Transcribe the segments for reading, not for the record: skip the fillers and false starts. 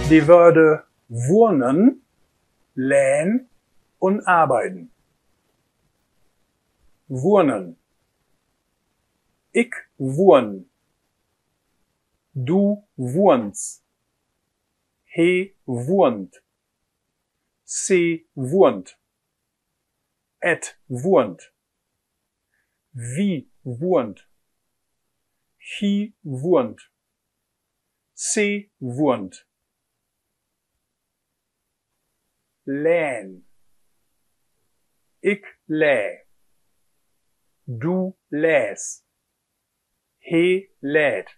Die Wörter wohnen, lernen und arbeiten. Wohnen. Ich wohn. Du wohnst. He wohnt. Sie wohnt. Et wohnt. Wie wohnt. He wohnt. Sie wohnt. Län. Ich läh. Du läs. He lädt.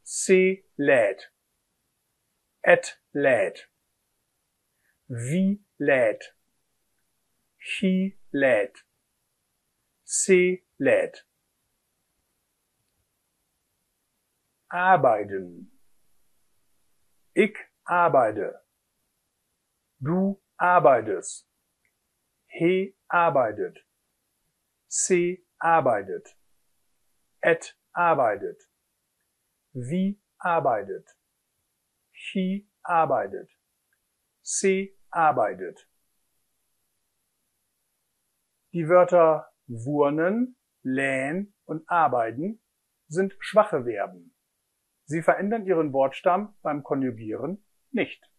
Sie lädt. Et lädt. Wie lädt. He lädt. Sie lädt. Arbeiten. Ich arbeite. Du arbeitest. He arbeitet. Sie arbeitet. Et arbeitet. Wie arbeitet. He arbeitet. Sie arbeitet. Die Wörter wohnen, lähen und arbeiten sind schwache Verben. Sie verändern ihren Wortstamm beim Konjugieren nicht.